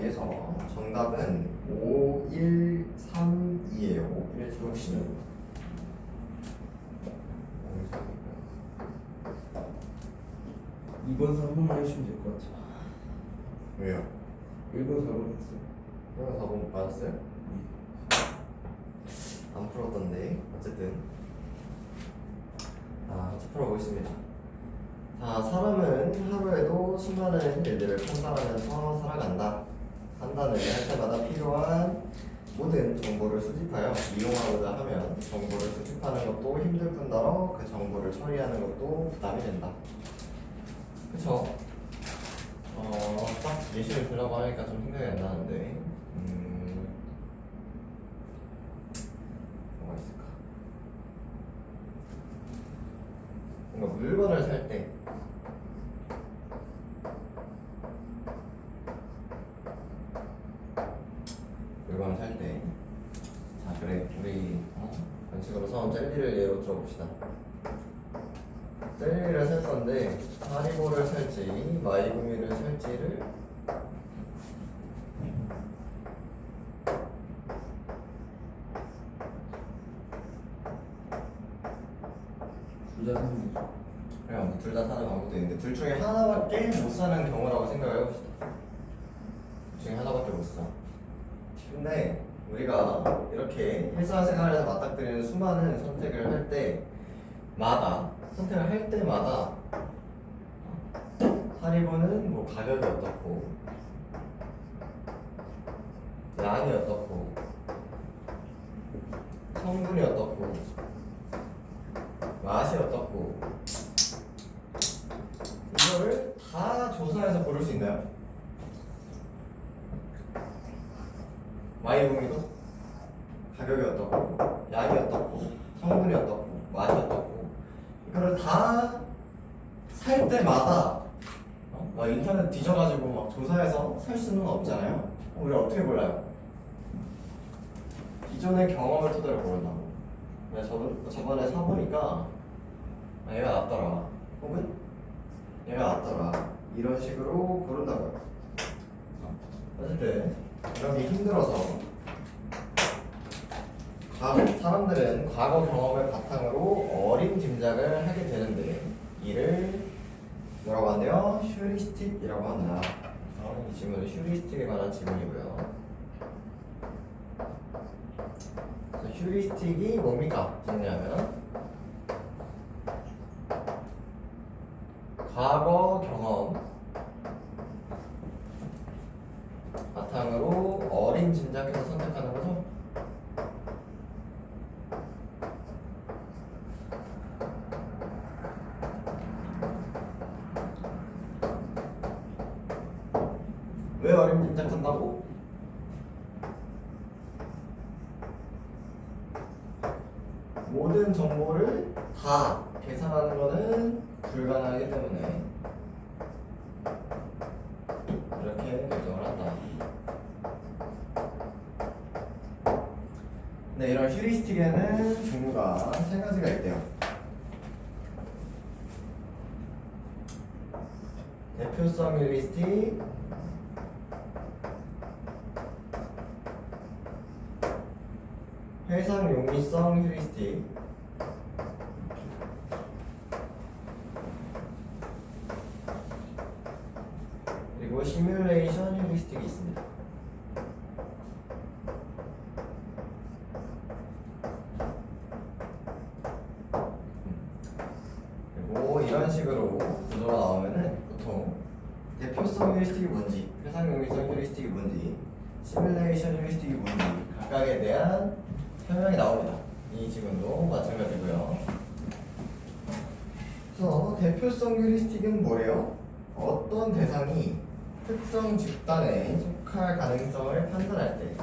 위해서 정답은 5, 1, 3, 2예요. 5, 1, 3, 2. 2번 3번만 해주시면 될 것 같아요. 왜요? 1번 4번 했어요. 1번 4번 맞았어요? 안 풀었던데. 어쨌든 같이 풀어보겠습니다. 자, 사람은 하루에도 수많은 일들을 판단하면서 살아간다. 판단을 할 때마다 필요한 모든 정보를 수집하여 이용하고자 하면 정보를 수집하는 것도 힘들 뿐더러 그 정보를 처리하는 것도 부담이 된다. 그쵸? 딱 예시를 들려고 하니까 좀 생각이 안 나는데 뭐가 있을까? 뭔가 물건을 살 때 자, 그래, 우리 간식으로 사온 젤리를 예로 들어봅시다. 젤리를 살 건데 하리보를 살지 마이구미를 살지를 둘 다 사는 거죠. 그냥 둘 다 사는 방법도 있는데 둘 중에 하나밖에 못 사는 경우라고 생각을 해봅시다. 둘 중에 하나밖에 못 사. 근데 우리가 이렇게 일상생활에서 맞닥뜨리는 수많은 선택을 할 때마다 하리보는 뭐 가격이 어떻고 양이 어떻고 성분이 어떻고 맛이 어떻고 이거를 다 조사해서 고를 수 있나요? 마이구미도 가격이 어떻고 양이 어떻고 성분이 어떻고 맛이 어떻고 이거를 다 살 때마다 막 인터넷 뒤져가지고 막 조사해서 살 수는 없잖아요. 우리 어떻게 골라요? 기존의 경험을 토대로 고른다고. 저번에 사보니까 얘가 낫더라 혹은 얘가 낫더라 이런 식으로 고른다고요. 어쨌든 이러기 힘들어서 사람들은 과거 경험을 바탕으로 어린 짐작을 하게 되는데 이를 뭐라고 한대요? 휴리스틱이라고 한다. 이 질문은 휴리스틱에 관한 질문이고요. 휴리스틱이 뭡니까? 뭐냐면 과거 경험 바탕으로 어린 짐작해서 선택하는 거죠. 왜 어린 짐작한다고? 모든 정보를 다 계산하는 것은 불가능하기 때문에 이렇게 결정을 한다. 네, 이런 휴리스틱에는 종류가 세 가지가 있대요. 대표성 휴리스틱, 해상 용이성 휴리스틱, 그리고 시뮬레이션 휴리스틱이 있습니다. 그리고 이런 식으로 구조가 나오면은 보통 대표성 휴리스틱이 뭔지, 해상 용이성 휴리스틱이 뭔지, 시뮬레이션 휴리스틱이 뭔지 각각에 대한 설명이 나옵니다. 이 지문도 마찬가지고요. 그래서 대표성 휴리스틱은 뭐래요? 어떤 대상이 특정 집단에 속할 가능성을 판단할 때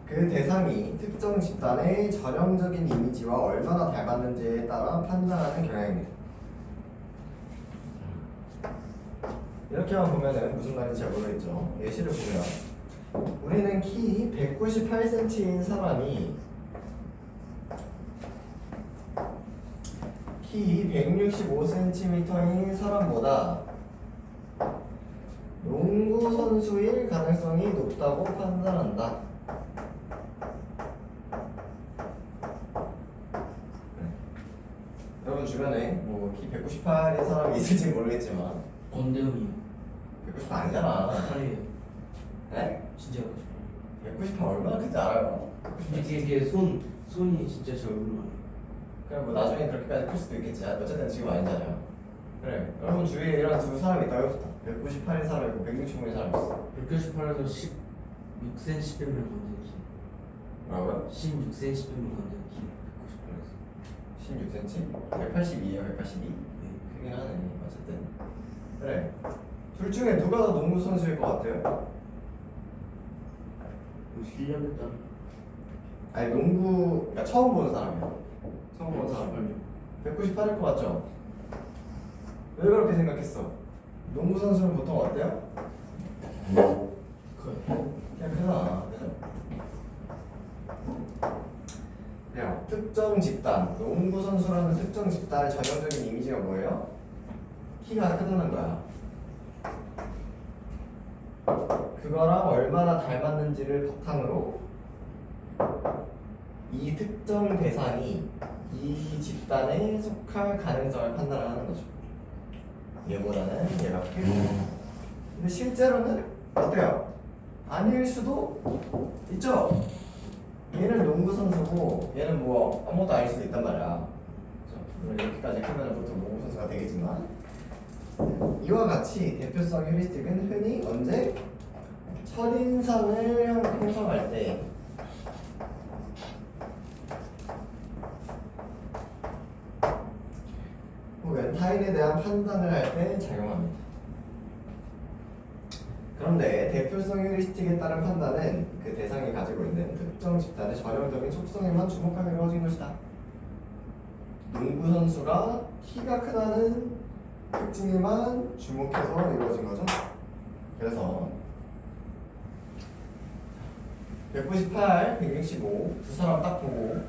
그 대상이 특정 집단의 전형적인 이미지와 얼마나 닮았는지에 따라 판단하는 경향입니다. 이렇게만 보면은 무슨 말인지 잘 모르겠죠. 예시를 보면 우리는 키 198cm인 사람이 키 165cm인 사람보다 농구 선수일 가능성이 높다고 판단한다. 여러분 주변에 뭐 키 198인 사람이 있을지 모르겠지만 권대웅이요. 198 아니잖아. 팔이에요. 네? 진짜 하고 싶어요. 198 얼마나 큰지 알아요? 이게 손이 진짜 제 얼굴만. 그래 뭐 나중에 그렇게까지 클 수도 있겠지. 어쨌든 지금 아니잖아요. 그래 여러분 주위에 이런 두 사람이 있다고 해봅시다. 198인 사람 있고 165인 사람 있어. 198에서 16cm 빼면 건드는 키. 뭐라고요? 16cm 빼면 건드는 키. 198에서. 16cm? 182에요 182? 네. 크긴 하네. 어쨌든 그래 둘 중에 누가 더 농구 선수일 것 같아요? 실력에 따라. 아니 농구 그러니까 처음 보는 사람이야. 처음 보는 사람 198일 것 같죠? 왜 그렇게 생각했어? 농구 선수는 보통 어때요? 커요. 그냥 크잖아. 그냥 특정 집단, 농구 선수라는 특정 집단의 전형적인 이미지가 뭐예요? 키가 크다는 거야. 그거랑 얼마나 닮았는지를 바탕으로 이 특정 대상이 이 집단에 속할 가능성을 판단하는 거죠. 얘보다는 얘가 크고. 근데 실제로는 어때요? 아닐 수도 있죠? 얘는 농구 선수고 얘는 뭐 아무것도 아닐 수도 있단 말이야. 그렇죠? 물론 이렇게까지 크면 보통 농구 선수가 되겠지만 이와 같이 대표성 휴리스틱은 흔히 언제? 첫인상을 형성할 때 혹은 타인에 대한 판단을 할 때 작용합니다. 그런데 대표성 휴리스틱에 따른 판단은 그 대상이 가지고 있는 특정 집단의 전형적인 속성에만 주목하며 이루어진 것이다. 농구 선수가 키가 크다는 특징에만 주목해서 이루어진 거죠. 그래서 198, 165 두 사람 딱 보고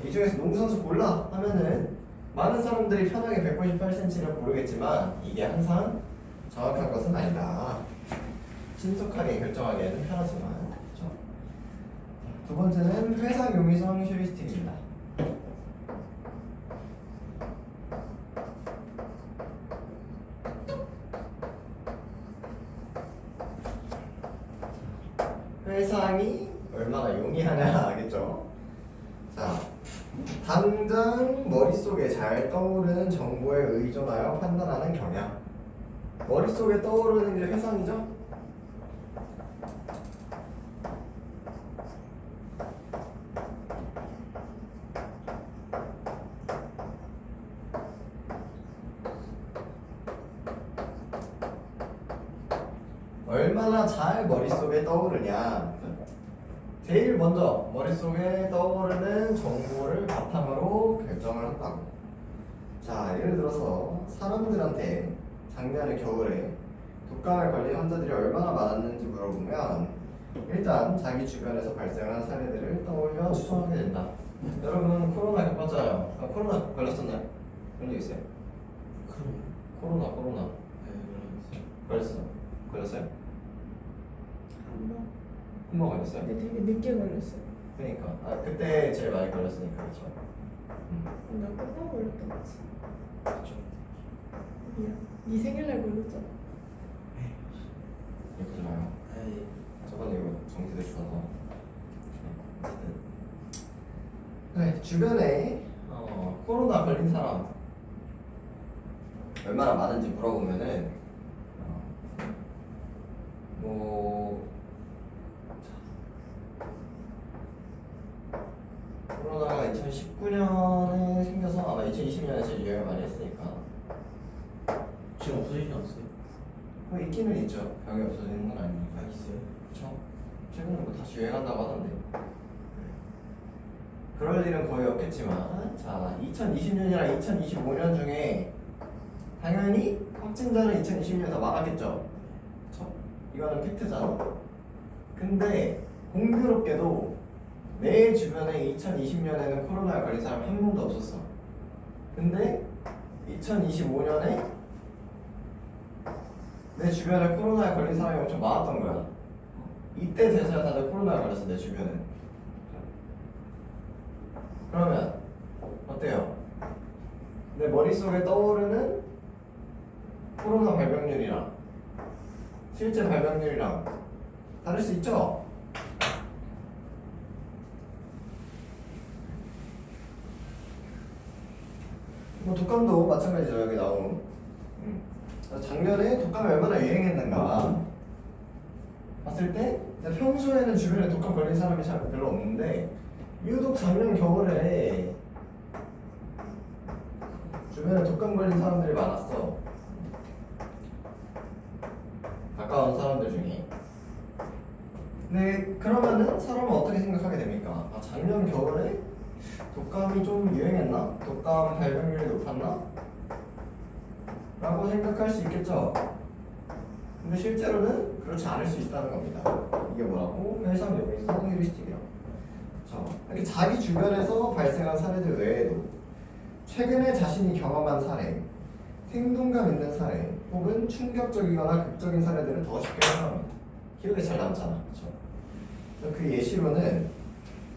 이 중에서 농구 선수 골라 하면은 많은 사람들이 편하게 198cm를 고르겠지만 이게 항상 정확한 것은 아니다. 신속하게 결정하기에는 편하지만 그렇죠? 두 번째는 회상 용이성 휴리스틱입니다. 회상이 얼마나 용이하냐 알겠죠? 자, 당장 머릿속에 잘 떠오르는 정보에 의존하여 판단하는 경향. 머릿속에 떠오르는 게 회상이죠? 얼마나 잘 머릿속에 떠오르냐. 제일 먼저 머릿속에 떠오르는 정보를 바탕으로 결정을 한다고. 자, 예를 들어서 사람들한테 작년에 겨울에 독감에 걸린 환자들이 얼마나 많았는지 물어보면 일단 자기 주변에서 발생한 사례들을 떠올려 추정하게 된다. 여러분 코로나 겪었잖아요. 코로나 걸렸었나요? 그런 적 있어요? 그럼. 코로나 네, 걸렸어요? 한 번. 한 번 걸렸어요? 근데 되게 늦게 걸렸어요. 그러니까 그때 제일 많이 걸렸으니까 그렇죠. 나 끝나고 걸렸던 거지. 그렇죠. 미안. 네 생일날 걸렸잖아. 이러지 마요. 에이. 저번에 이거 정지됐어. 어쨌든 네, 주변에 코로나 걸린 사람 얼마나 많은지 물어보면은 뭐 코로나가 2019년에 생겨서 아마 2020년에 제일 유행을 많이 했으니까 지금 없어지지 않았어요? 뭐 있기는 있죠. 병이 없어지는 건 아니니까. 있어요. 그렇죠. 최근에 뭐 다시 유행한다고 하던데. 그럴 일은 거의 없겠지만, 자 2020년이랑 2025년 중에 당연히 확진자는 2020년에 더 많았겠죠. 그렇죠. 이거는 팩트잖아. 근데 공교롭게도 내 주변에 2020년에는 코로나에 걸린 사람 한 명도 없었어. 근데 2025년에 내 주변에 코로나에 걸린 사람이 엄청 많았던 거야. 이때 돼서야 다들 코로나에 걸렸어, 내 주변에. 그러면 어때요? 내 머릿속에 떠오르는 코로나 발병률이랑 실제 발병률이랑 다를 수 있죠? 뭐 독감도 마찬가지죠. 여기 나오는 작년에 독감이 얼마나 유행했는가 봤을 때 평소에는 주변에 독감 걸린 사람이 잘 별로 없는데 유독 작년 겨울에 주변에 독감 걸린 사람들이 많았어. 가까운 사람들 중에. 네, 그러면은 사람은 어떻게 생각하게 됩니까? 아, 작년 겨울에 독감이 좀 유행했나? 독감 발병률이 높았나? 라고 생각할 수 있겠죠? 근데 실제로는 그렇지 않을 수 있다는 겁니다. 이게 뭐라고? 해상 용이성 휴리스틱이라고. 이렇게 자기 주변에서 발생한 사례들 외에도 최근에 자신이 경험한 사례, 생동감 있는 사례, 혹은 충격적이거나 극적인 사례들을 더 쉽게 생각합니다. 기억에 잘 남잖아, 그렇죠? 그래서 그 예시로는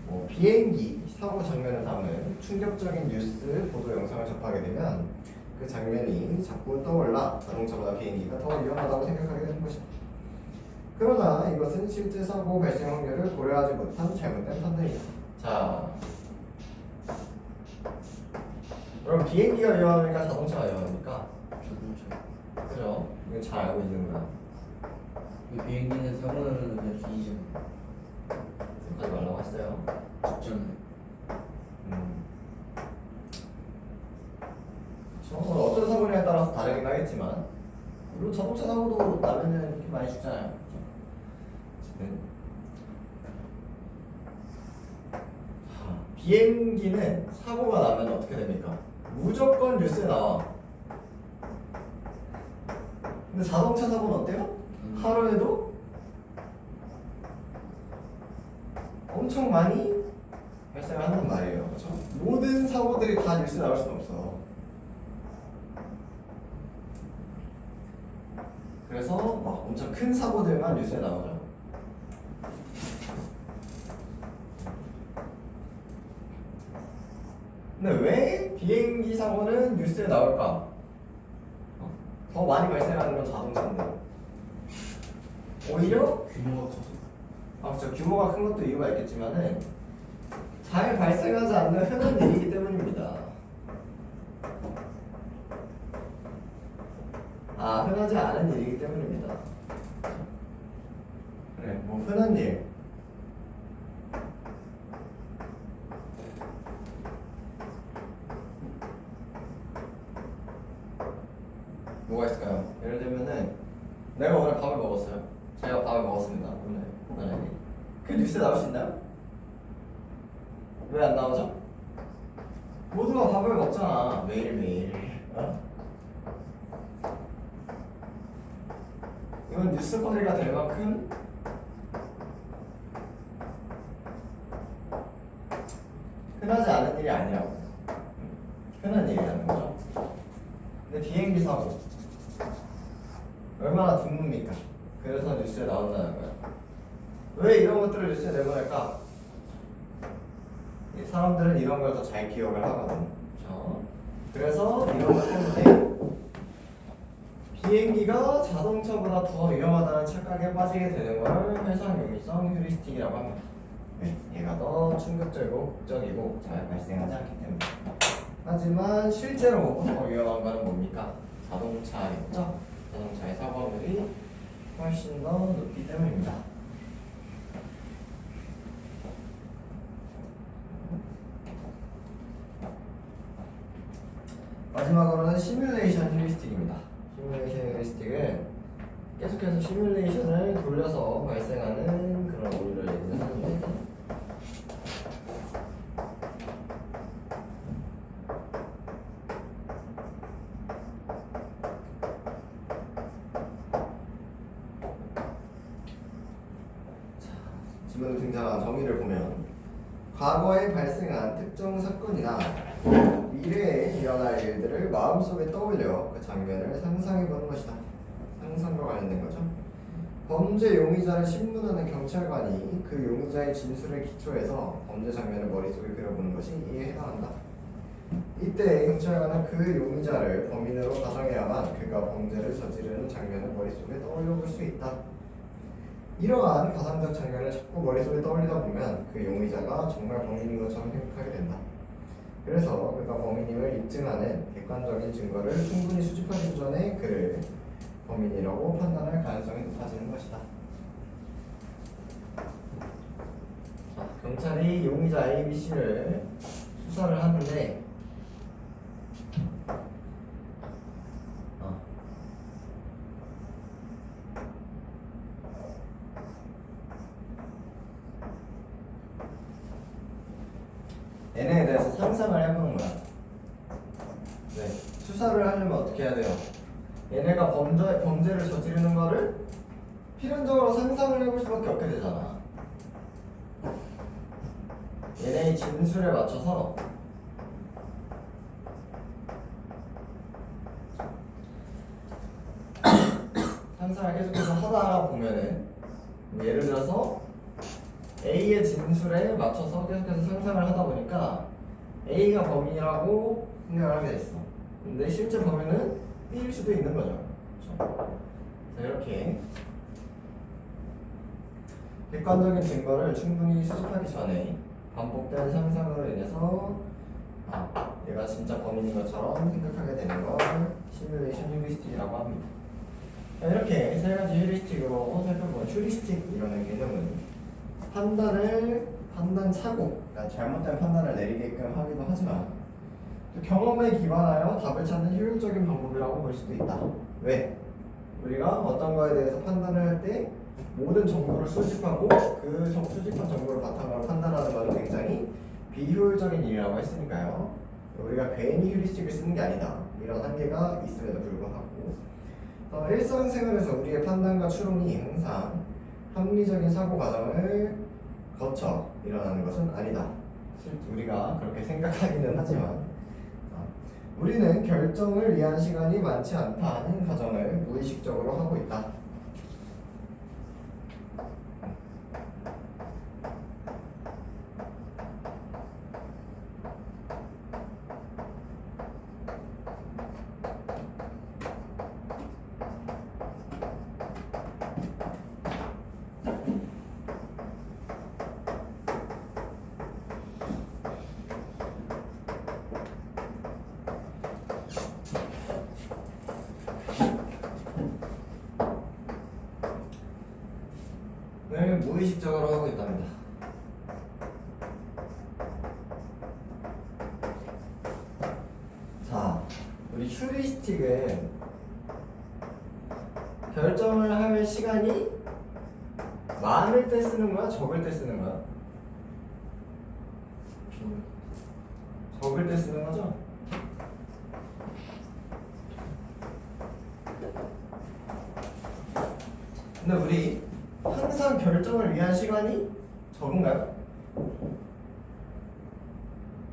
뭐 비행기 사고 장면을 담은 충격적인 뉴스 보도 영상을 접하게 되면 그 장면이 자꾸 떠올라 자동차보다 비행기가 더 위험하다고 생각하게 되는 것입니다. 그러나 이것은 실제 사고 발생 확률을 고려하지 못한 잘못된 판단이다. 자, 그럼 비행기가 위험합니까? 자동차가 위험합니까? 자동차. 그죠? 이거 잘 알고 있는 거야. 이 비행기는 사고는 그냥 뒤지죠. 생각하지 말라고 했어요. 직전에. 어떤 사고냐에 따라서 다르긴 하겠지만 물론 자동차 사고도 나면은 이렇게 많이 죽잖아요. 그렇죠? 어쨌든 비행기는 사고가 나면 어떻게 됩니까? 무조건 뉴스에 나와. 근데 자동차 사고는 어때요? 하루에도 엄청 많이 발생을 한단 말이에요. 그렇죠? 모든 사고들이 다 뉴스에 나올 수는 없어. 그래서 막 엄청 큰 사고들만 뉴스에 나오죠. 근데 왜 비행기 사고는 뉴스에 나올까? 더 많이 발생하는 건 자동차인데 오히려 규모가 커서. 그렇죠. 규모가 큰 것도 이유가 있겠지만은 잘 발생하지 않는 흔한 일이기 때문입니다. 흔하지 않은 일이기 때문입니다. 그래, 뭐 흔한 일. 뭐가 있을까요? 예를 들면은 내가 오늘 밥을 먹었어요. 제가 밥을 먹었습니다. 오늘 만약에 그 뉴스에 나올 수 있나요? 왜 안 나오죠? 모두가 밥을 먹잖아. 매일매일. 이건 뉴스거리가 될 만큼 흔하지 않은 일이 아니라고. 흔한 일이라는 거죠. 근데 비행기 사고 얼마나 드뭅니까? 그래서 뉴스에 나온다는 거야. 왜 이런 것들을 뉴스에 내보낼까? 사람들은 이런 걸 더 잘 기억을 하거든. 그렇죠? 그래서 이런 것 때문에 비행기가 자동차보다 더 위험하다는 착각에 빠지게 되는 걸 해상 용이성 휴리스틱이라고 합니다. 얘가 더 충격적이고 극적이고 잘 발생하지 않기 때문에. 하지만 실제로 더 위험한 거는 뭡니까? 자동차겠죠? 자동차의 사고 확률이 훨씬 더 높기 때문입니다. 마지막으로는 시뮬레이션 휴리스틱입니다. 시뮬레이션 휴리스틱은 계속해서 시뮬레이션을 돌려서 발생하는 그런 오류를 얘기를 하는데 자, 지문에 등장한 정의를 보면 과거에 발생한 특정 사건이나 미래에 일어날 일들을 마음속에 떠올려 그 장면을 상상해보는 것이다. 상상과 관련된 거죠. 범죄 용의자를 신문하는 경찰관이 그 용의자의 진술에 기초해서 범죄 장면을 머릿속에 그려보는 것이 이에 해당한다. 이때 경찰관은 그 용의자를 범인으로 가정해야만 그가 범죄를 저지르는 장면을 머릿속에 떠올려 볼 수 있다. 이러한 가상적 장면을 자꾸 머릿속에 떠올리다 보면 그 용의자가 정말 범인인 것처럼 생각하게 된다. 그래서 그가 범인임을 입증하는 객관적인 증거를 충분히 수집하기 전에 그를 범인이라고 판단할 가능성이 높아지는 것이다. 자, 경찰이 용의자 ABC를 수사를 하는데 얘네에 대해서 상상을 해보는 거야. 네, 수사를 하려면 어떻게 해야 돼요? 얘네가 범죄를 저지르는 거를 필연적으로 상상을 해볼 수밖에 없게 되잖아. 얘네의 진술에 맞춰서 상상을 계속해서 하다 보면은 예를 들어서 A의 진술에 맞춰서 계속해서 상상을 하다 보니까 A가 범인이라고 생각을 하게 됐어. 근데 실제 범인은 B일 수도 있는 거죠. 그렇죠? 자, 이렇게 객관적인 증거를 충분히 수집하기 전에 반복된 상상으로 인해서 얘가 진짜 범인인 것처럼 생각하게 되는 걸 시뮬레이션 휴리스틱이라고 합니다. 자, 이렇게 세 가지 휴리스틱으로 살펴본 휴리스틱이라는 개념은 판단 착오, 그러니까 잘못된 판단을 내리게끔 하기도 하지만 또 경험에 기반하여 답을 찾는 효율적인 방법이라고 볼 수도 있다. 왜? 우리가 어떤 거에 대해서 판단을 할 때 모든 정보를 수집하고 그 수집한 정보를 바탕으로 판단하는 것은 굉장히 비효율적인 일이라고 했으니까요. 우리가 괜히 휴리스틱을 쓰는 게 아니다. 이런 한계가 있음에도 불구하고 일상생활에서 우리의 판단과 추론이 항상 합리적인 사고 과정을 거쳐 일어나는 것은 아니다. 우리가 그렇게 생각하기는 하지만 우리는 결정을 위한 시간이 많지 않다는 가정을 무의식적으로 하고 있다. 을 무의식적으로 하고 있답니다. 자, 우리 휴리스틱은 결정을 할 시간이 많을 때 쓰는 거야? 적을 때 쓰는 거야? 적을 때 쓰는 거죠? 근데 우리 항상 결정을 위한 시간이 적은가요?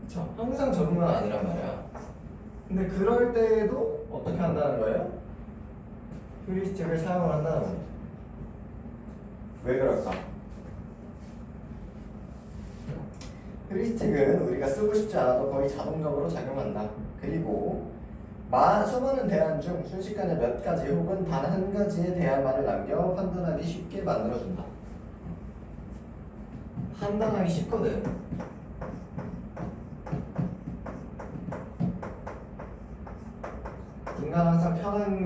그쵸? 항상 적은 건 아니란 말이야. 근데 그럴 때에도 어떻게 한다는 거예요? 휴리스틱을 사용을 한다는 거예요. 왜 그럴까? 휴리스틱은 우리가 쓰고 싶지 않아도 거의 자동적으로 작용한다. 그리고 수많은 대안 중 순식간에 몇 가지 혹은 단 한 가지의 대안만을 남겨 판단하기 쉽게 만들어준다. 판단하기 쉽거든. 인간은 항상 편한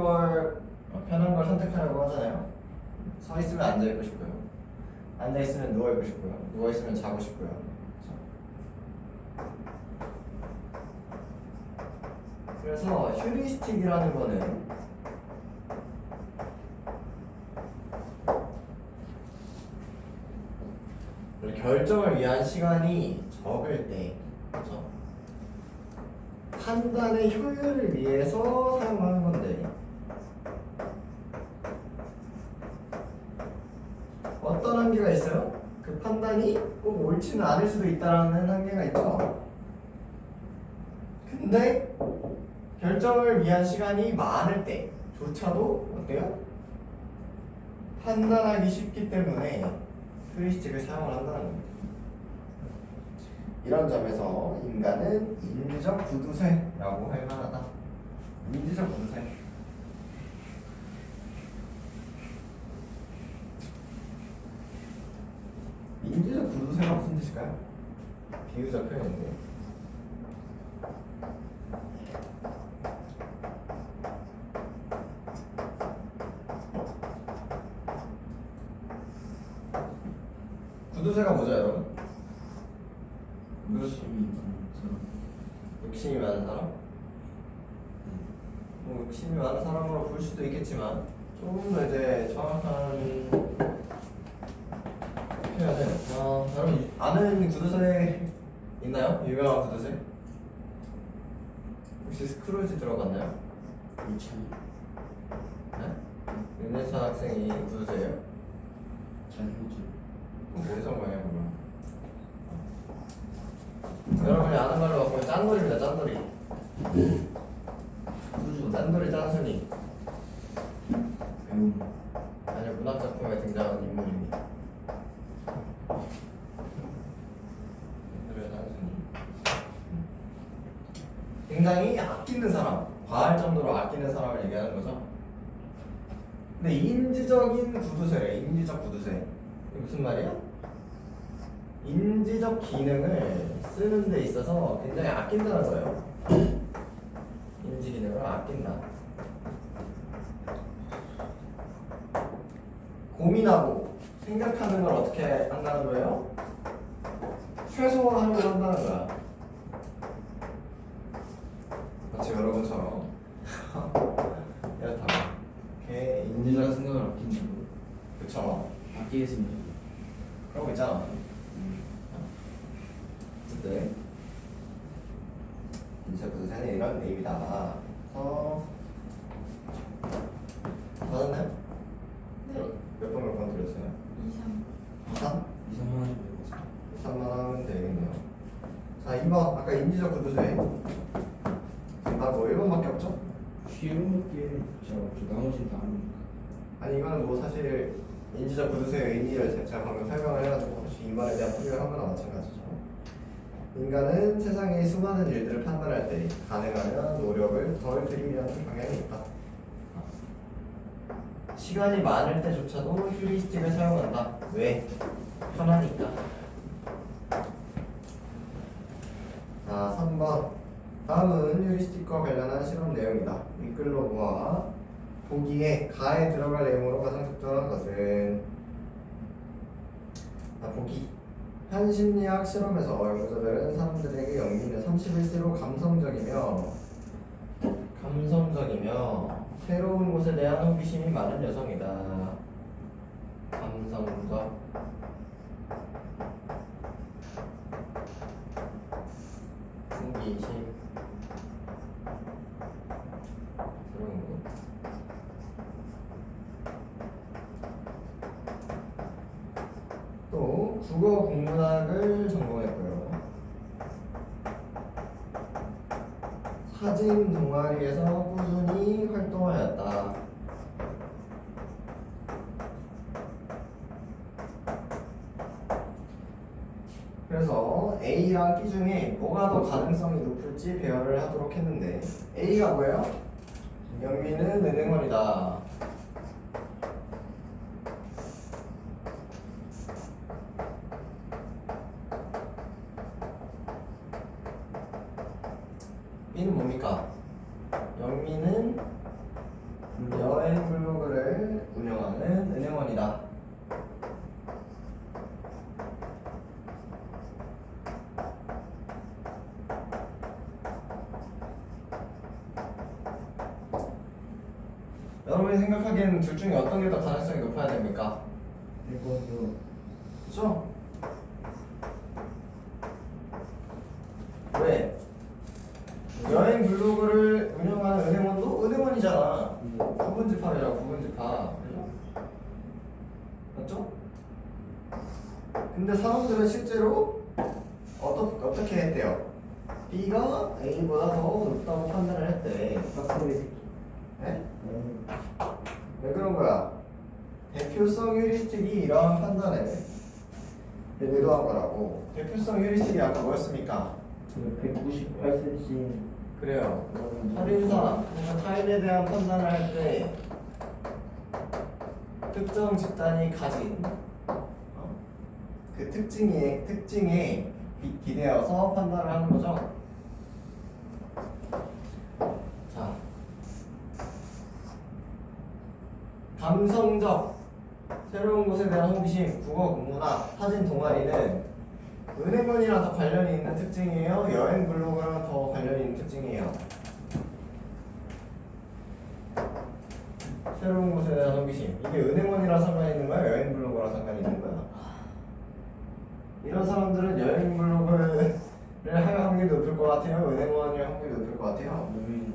걸 선택하려고 하잖아요. 서 있으면 앉아 있고 싶고요. 앉아 있으면 누워 있고 싶고요. 누워 있으면 자고 싶고요. 그래서 휴리스틱이라는 거는 결정을 위한 시간이 적을 때, 그렇죠? 판단의 효율을 위해서 사용하는 건데 어떤 한계가 있어요? 그 그 판단이 꼭 옳지는 않을 수도 있다는 한계가 있죠. 근데 결정을 위한 시간이 많을 때조차도 어때요? 판단하기 쉽기 때문에 휴리스틱을 사용을 한다는 겁니다. 이런 점에서 인간은 인지적 구두쇠라고 할 만하다. 인지적 구두쇠. 인지적 구두쇠가 무슨 뜻일까요? 비유적 표현인데. 구두쇠가 뭐죠, 여러분? 욕심이 많은 사람. 욕심이 많은 사람? 뭐 욕심이 많은 사람으로 볼 수도 있겠지만 조금 더 이제 정확한 표현은 여러분 아는 구두쇠 있나요? 유명한 구두쇠? 혹시 스크루지 들어갔나요? 일찬이. 네? 윤예찬 학생이 구두쇠예요? 잘해줘. 그럼 어디서 거예요 그럼? 여러분이 아는 말로 바꾸면 짠돌입니다. 짠돌이. 짠돌이 짠순이. 배움. 아니요, 문학작품에 등장하는 인물입니다. 짠돌이 짠순이. 굉장히 아끼는 사람, 과할 정도로 아끼는 사람을 얘기하는 거죠. 근데 인지적인 구두쇠래. 인지적 구두쇠. 이게 무슨 말이야? 인지적 기능을 쓰는 데 있어서 굉장히 아낀다는 거예요. 인지 기능을 아낀다. 고민하고 생각하는 걸 어떻게 한다는 거예요? 최소화하려고 한다는 거야. 마치 여러분처럼 이렇다고. 이렇게 인지가 인지적 생각을 아낀다고. 그쵸. 아끼겠습니다. 그런 거 있잖아. 어쨌든 인지적 구두쇠는 이런 의미다. 받았나요? 네. 몇 번 드렸어요? 2, 3. 3? 2, 3만 원씩 배웠어. 3만 하면 되겠네요. 자, 2번 아까 인지적 구두쇠. 뭐 1번밖에 없죠? 쉬운 게 제가 없죠. 나머지는 다 아니니까. 아니 이거는 뭐 사실 인지적 구두쇠의 의미를 제가 방금 설명을 해가지고 2번에 대한 풀이를 한 거나 마찬가지죠. 인간은 세상의 수많은 일들을 판단할 때 가능하면 노력을 덜 들이려는 경향이 있다. 시간이 많을 때조차도 휴리스틱을 사용한다. 왜? 편하니까. 자, 3번. 다음은 휴리스틱과 관련한 실험 내용이다. 윗글로 보아 보기에 가에 들어갈 내용으로 가장 적절한 것은 보기. 한 심리학 실험에서 연구자들은 사람들에게 영미는 31세로 감성적이며 새로운 곳에 대한 호기심이 많은 여성이다. 감성적. 호기심. 새로운 곳. 또 국어 국문학을 전공했고요. 사진 동아리에서 꾸준히 활동하였다. 그래서 A랑 B 중에 뭐가 더 가능성이 높을지 배열을 하도록 했는데 A가 뭐예요? 영미는 은행원이다. B는 뭡니까? 영미는 여행 블로그를 운영하는 은행원이다. 여러분이 생각하기에는 둘 중에 어떤 게 더 가능성이 높아야 됩니까? 이거도 그렇죠? 왜? 여행 블로그를 운영하는 은행원도 은행원이잖아. 구분집합이라고 구분집합. 맞죠? 근데 사람들은 실제로 어떻게 했대요? B가 A보다 더 높다고 판단을 했대. 빡소리 새끼. 네? 왜 그런 거야? 대표성 휴리스틱이 이러한 판단에 의도한 거라고. 대표성 휴리스틱이 아까 뭐였습니까? 198cm. 그래요. 살인사, 타인에 대한 판단을 할 때 특정 집단이 가진 그 특징에 기대어서 판단을 하는 거죠. 자, 감성적 새로운 곳에 대한 호기심, 국어 공부나 사진 동아리는 은행원이랑 더 관련이 있는 특징이에요? 여행 블로그랑 더 관련이 있는 특징이에요? 새로운 곳에 대한 호기심. 이게 은행원이랑 상관이 있는 거야? 여행 블로그랑 상관이 있는 거야? 이런 사람들은 여행 블로그를 할 확률이 높을 것 같아요? 은행원일 확률이 높을 것 같아요? 여행.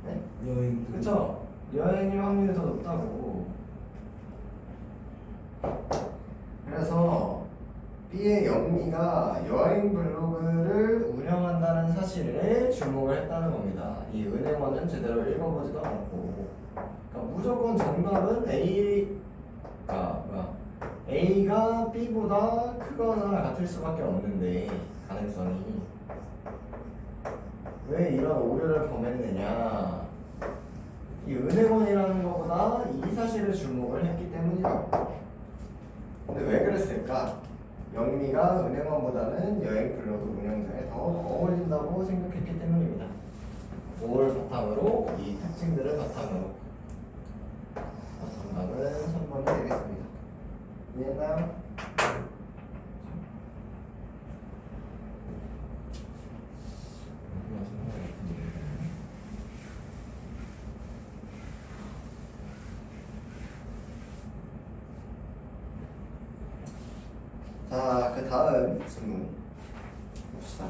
네? 여행. 그쵸? 여행일 확률이 더 높다고. 그래서 B의 영미가 여행 블로그를 운영한다는 사실에 주목을 했다는 겁니다. 이 은행원은 제대로 읽어보지도 않고, 그러니까 무조건 정답은 A가 B보다 크거나 같을 수밖에 없는데 가능성이 왜 이런 오류를 범했느냐? 이 은행원이라는 것보다 이 사실에 주목을 했기 때문이라고. 근데 왜 그랬을까? 영미가 은행원보다는 여행 블로그 운영자에 더 어울린다고 생각했기 때문입니다. 뭘 바탕으로? 이 특징들을 바탕으로. 정답은 3번이 되겠습니다. 이해했나요? 자, 그 다음 질문 봅시다.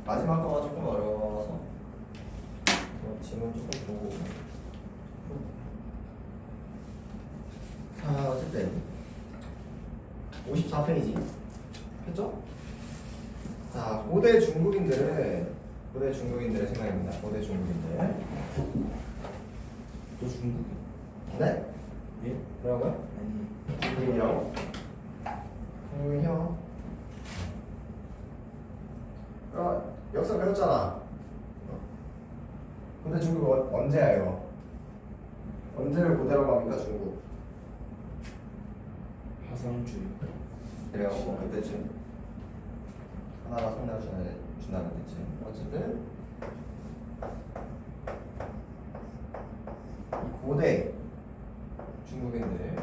마지막 거가 조금 어려워서 질문 조금 보고. 자, 어쨌든 54페이지 했죠? 자, 고대 중국인들의 생각입니다. 고대 중국인들. 또 중국이. 네? 예? 뭐라고요? 아니. 중국이요? 중국이요? 역사 배웠잖아. 근데 중국 언제야 이거? 언제를 고대라고 합니까 중국? 화성주의. 그래요. 뭐 그때쯤 하나가 성나가 준다는 때쯤. 어쨌든 이 고대 중국인들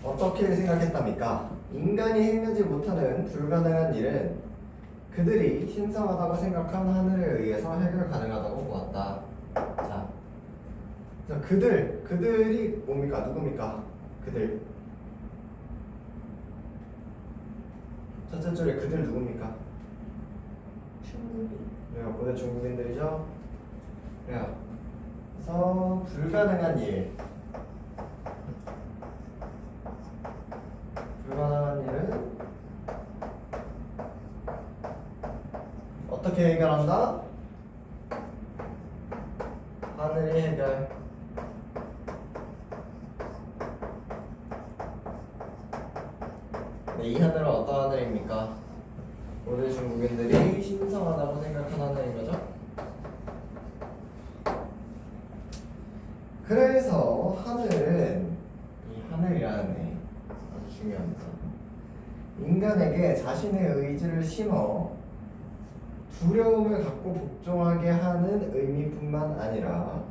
어떻게 생각했답니까? 인간이 행하지 못하는 불가능한 일은 그들이 신성하다고 생각한 하늘에 의해서 해결 가능하다고 보았다. 자, 그들이 뭡니까? 누굽니까? 그들. 첫째 줄에 그들 누굽니까? 중국이. 그래요. 고대 중국인들이죠. 그래요. 그래서 불가능한 일은 어떻게 해결한다? 하늘이 해결. 네, 이 하늘은 어떤 하늘입니까? 고대 중국인들이 신성하다고 생각한 하늘인 거죠. 그래서 하늘은 이 하늘이라는 애 아주 중요합니다. 인간에게 자신의 의지를 심어 두려움을 갖고 복종하게 하는 의미뿐만 아니라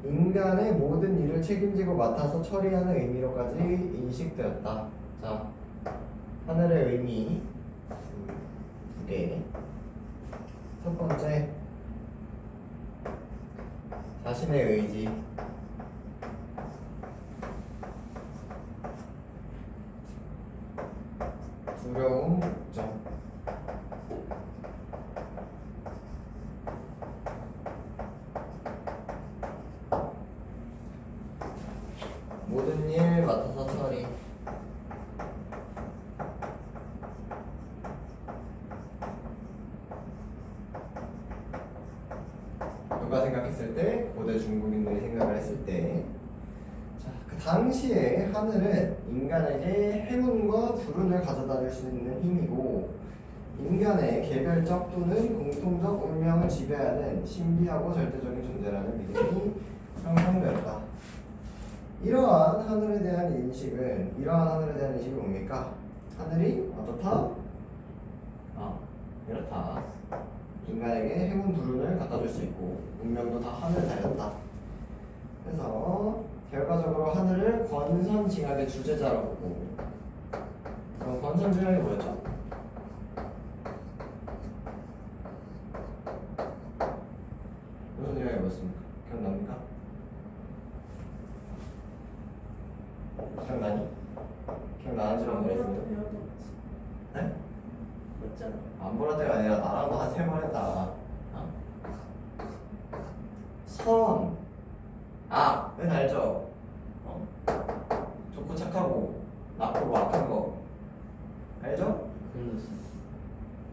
인간의 모든 일을 책임지고 맡아서 처리하는 의미로까지 인식되었다. 자, 하늘의 의미 두 개. 첫 번째, 자신의 의지. 두려움, 복종. 누가 생각했을 때? 고대 중국인들이 생각을 했을 때. 자, 그 당시에 하늘은 인간에게 행운과 불운을 가져다 줄 수 있는 힘이고 인간의 개별적 또는 공통적 운명을 지배하는 신비하고 절대적인 존재라는 믿음이 형성되었다. 이러한 하늘에 대한 인식은 뭡니까? 하늘이 어떻다? 이렇다. 인간에게 행운 불운을 갖다 줄 수 있고 운명도 다 하늘에 달렸다. 그래서 결과적으로 하늘을 권선징악의 주제자로 보고 그럼 권선징악이 뭐였죠? 권선징악이 뭐였습니까? 기억납니까? 기억나니? 기억나는지 모르겠는데 네? 맞잖아. 안 보라 때가 아니라 나랑도 한 3번 했다. 선. 은 알죠? 좋고 착하고 나쁘고 악한 거 알죠? 그래서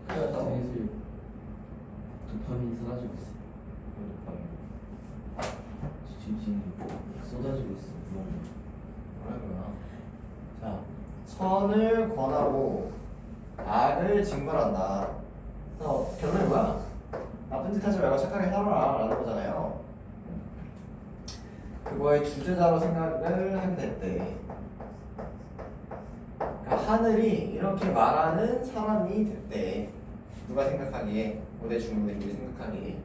그랬다고? 슬슬 도파민이 사라지고 있어. 지금 쏟아지고 있어. 뭐라고요? 자, 선을 권하고 악을 징벌한다. 그래서 결론이 뭐야? 나쁜 짓 하지 말고 착하게 살아라 라는 거잖아요. 그거의 주제자로 생각을 하게 됐대. 그러니까 하늘이 이렇게 말하는 사람이 됐대. 누가 생각하기에? 고대 중국인들이 생각하기에.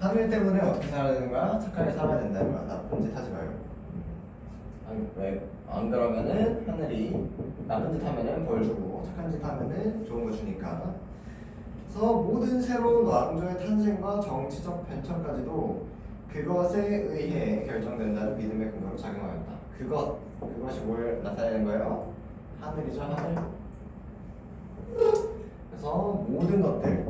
하늘 때문에 어떻게 살아야 되는 거야? 착하게 살아야 된다는 거야. 나쁜 짓 하지 말고. 안 그러면은 하늘이 나쁜 짓 하면은 벌 주고 착한 짓 하면은 좋은 거 주니까. 그래서 모든 새로운 왕조의 탄생과 정치적 변천까지도 그것에 의해 결정된다는 믿음의 근거로 작용하였다. 그것이 뭘 나타내는 거예요? 하늘이죠, 하늘. 그래서 모든 것들,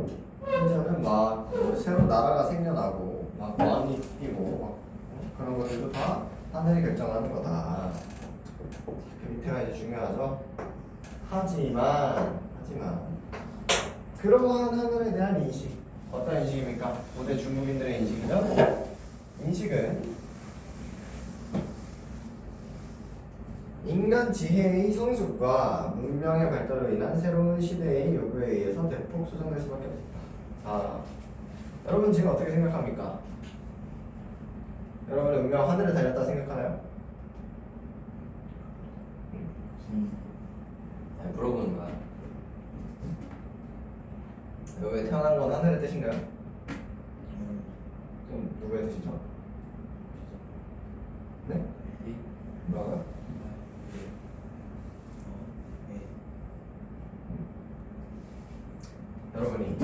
심지어는 막 새로운 나라가 생겨나고 막 왕이 바뀌고 막 그런 것들도 다 하늘이 결정하는 거다. 그 밑에가 이제 중요하죠. 하지만 그러한 하늘에 대한 인식, 어떤 인식입니까? 고대 중국인들의 인식이죠. 인식은 인간 지혜의 성숙과 문명의 발달로 인한 새로운 시대의 요구에 의해서 대폭 수정될 수밖에 없다. 자, 여러분 지금 어떻게 생각합니까? 여러분의 운명 하늘에 달렸다 생각하나요? 아니, 물어보는 거야. 여기 태어난 건 하늘의 뜻인가요? 그럼 누구의 뜻이죠? 네? 뭐라고요? 여러분이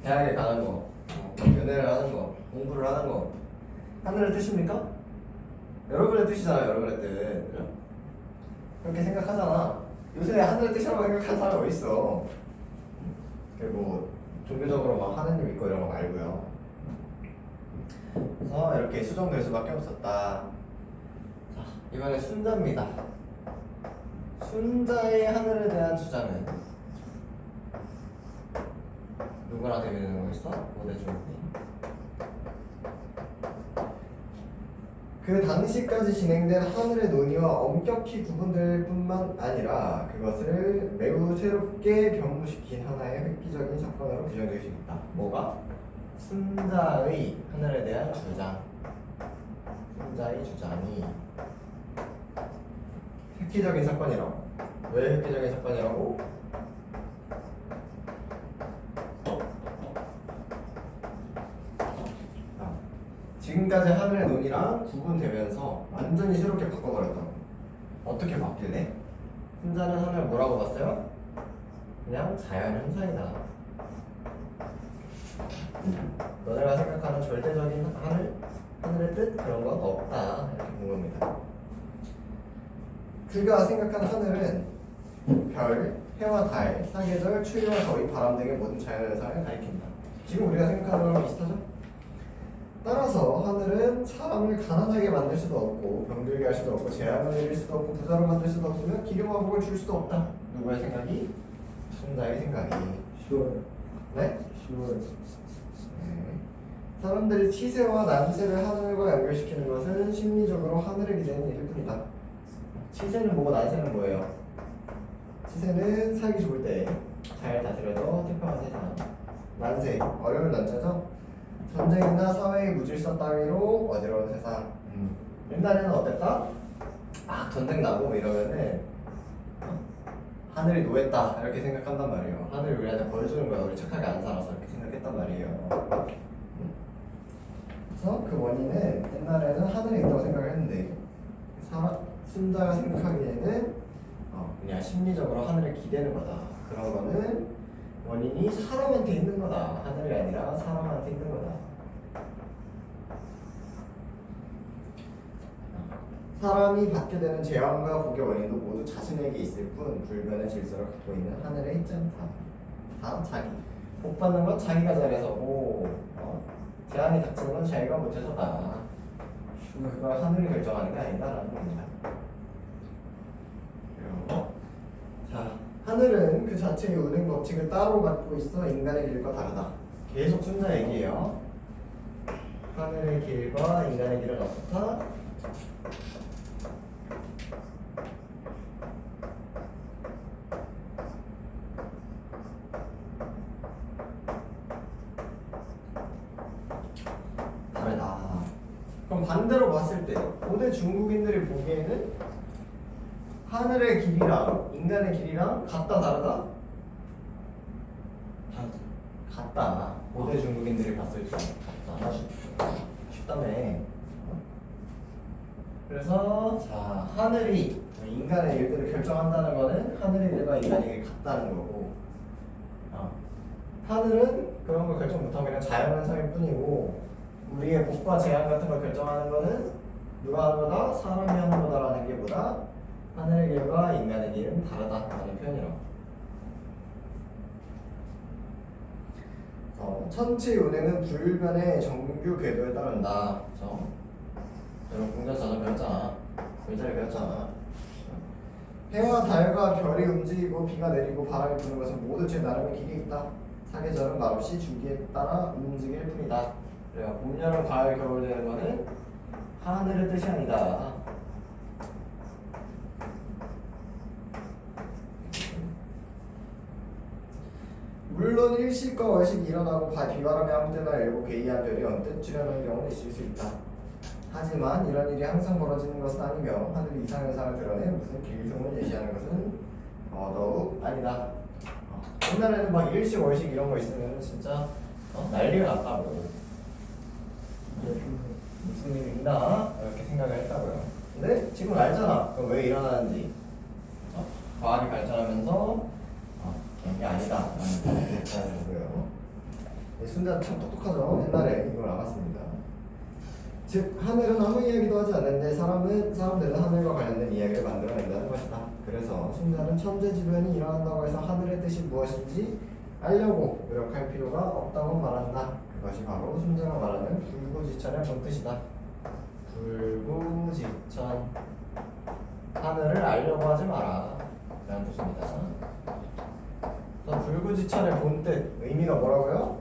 대학에 가는 거, 연애를 하는 거, 공부를 하는 거 하늘의 뜻입니까? 여러분의 뜻이잖아요. 여러분의 뜻. 그죠? 그렇게 생각하잖아. 요새 하늘의 뜻이라고 생각하는 사람이 어딨어. 그리고 종교적으로 막 하느님 믿고 이런 거 말고요. 그래서 이렇게 수정될 수밖에 없었다. 자, 이번에 순자입니다. 순자의 하늘에 대한 주장은 누구랑 대비되는 거였어? 고대 중국인. 그 당시까지 진행된 하늘의 논의와 엄격히 구분될 뿐만 아니라 그것을 매우 새롭게 변모시킨 하나의 획기적인 사건으로 규정될 수 있다. 뭐가? 순자의 하늘에 대한 주장. 순자의 주장이 획기적인 사건이라고. 왜 획기적인 사건이라고? 지금까지 하늘의 논이랑 구분되면서 완전히 새롭게 바꿔버렸다고. 어떻게 바뀔래? 순자는 하늘 뭐라고 봤어요? 그냥 자연 현상이다. 너네가 생각하는 절대적인 하늘의 뜻 그런 건 없다. 이렇게 본 겁니다. 그가 생각한 하늘은 별, 해와 달, 사계절, 추위와 더위, 바람 등의 모든 자연 현상을 가리킨다. 지금 우리가 생각하는 거랑 비슷하죠? 따라서 하늘은 사람을 가난하게 만들 수도 없고 병들게 할 수도 없고 재앙을 내릴 수도 없고 부자로 만들 수도 없으며 기름과 복을 줄 수도 없다. 누구의 생각이? 순자의 생각이. 10월. 네? 10월. 네. 사람들이 치세와 난세를 하늘과 연결시키는 것은 심리적으로 하늘에 기대는 일일 뿐이다. 치세는 뭐고 난세는 뭐예요? 치세는 살기 좋을 때 잘 다스려져 태평한 세상. 난세, 어려운 난자죠. 전쟁이나 사회의 무질서 따위로 어지러운 세상. 옛날에는 어땠다? 아 전쟁 나고 이러면은 하늘이 노했다 이렇게 생각한단 말이에요. 하늘이 우리한테 벌 주는 거야. 우리 착하게 안 살아서 이렇게 생각했단 말이에요. 그래서 그 원인은 옛날에는 하늘에 있다고 생각을 했는데 순자가 생각하기에는 그냥 심리적으로 하늘에 기대는 거다. 그런 거는 원인이 사람한테 있는 거다. 하늘이 아니라 사람한테 있는 거다. 사람이 받게 되는 재앙과 복의 원인도 모두 자신에게 있을 뿐 불변의 질서를 갖고 있는 하늘에 있지 않다. 다 자기. 복 받는 건 자기가 잘해서고 재앙이 닥치는 건 자기가 못해서다. 그걸 하늘이 결정하는 게 아니다라는 겁니다. 그리고 자, 하늘은 그 자체의 운행 법칙을 따로 갖고 있어 인간의 길과 다르다. 계속 순자 얘기예요. 하늘의 길과 인간의 길은 어떻다? 다르다. 그럼 반대로 봤을 때 고대 중국인들이 보기에는 하늘의 길이랑 인간의 길이랑 같다 다르다? 같다. 고대 중국인들이 봤을 때 같다. 쉽다며. 그래서 자 하늘이 인간의 일들을 결정한다는 거는 하늘의 일과 인간의 일이 같다는 거고 하늘은 그런 걸 결정 못하고 그냥 자연현상일 뿐이고 우리의 복과 재앙 같은 걸 결정하는 거는 누가 하는 거다? 사람이 하는 거다라는 게 보다 하늘의 길과 인간의 길은 다르다라는 표현이라고. 천체의 운행은 불변의 정규 궤도에 따른다. 그렇죠? 여러분 공자전을 배웠잖아. 글자를 배웠잖아. 해와 달과 별이 움직이고 비가 내리고 바람이 부는 것은 모두 제 나름의 길이 있다. 사계절은 말없이 주기에 따라 움직일 뿐이다. 그래요. 봄, 여름, 가을, 겨울 되는 거는 하늘의 뜻이 아니다. 물론 일식과 월식이 일어나고 비바람이 아무 때나 일고 괴이한 별이 언뜻 출현하는 경우는 있을 수 있다. 하지만 이런 일이 항상 벌어지는 것은 아니며 하늘이 이상현상을 드러내 무슨 길흉을 예시하는 것은 더욱 아니다. 옛날에는 막 일식 월식 이런 거 있으면 진짜 난리가 났다고. 무슨 일이 있나 이렇게 생각을 했다고요. 근데 지금 알잖아. 그럼 왜 일어나는지. 과학이 발전하면서 그런 게 아니다 라는 거고요. 순자 참 똑똑하죠. 옛날에 이걸 알았습니다. 즉 하늘은 아무 이야기도 하지 않는데 사람들은 하늘과 관련된 이야기를 만들어낸다는 것이다. 그래서 순자는 천재지변이 일어난다고 해서 하늘의 뜻이 무엇인지 알려고 노력할 필요가 없다고 말한다. 그것이 바로 순자가 말하는 불구지천의 본 뜻이다. 불구지천, 하늘을 알려고 하지 마라 라는 뜻입니다. 불구지천의 본뜻, 의미가 뭐라고요?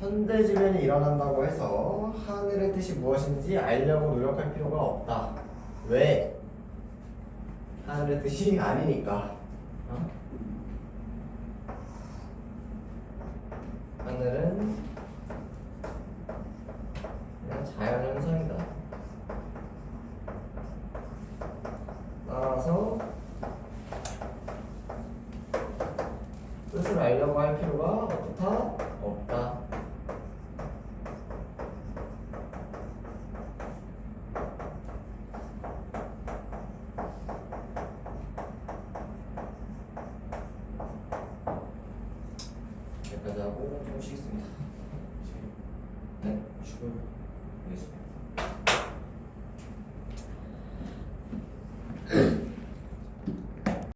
천대지변이 일어난다고 해서 하늘의 뜻이 무엇인지 알려고 노력할 필요가 없다. 왜? 하늘의 뜻이 아니니까. 하늘은 그냥 자연현상이다. 따라서 뜻을 알려고 할 필요가 어떻다? 없다. 여기까지 하고 좀 쉬겠습니다. 네, 쉬고 알겠습니다.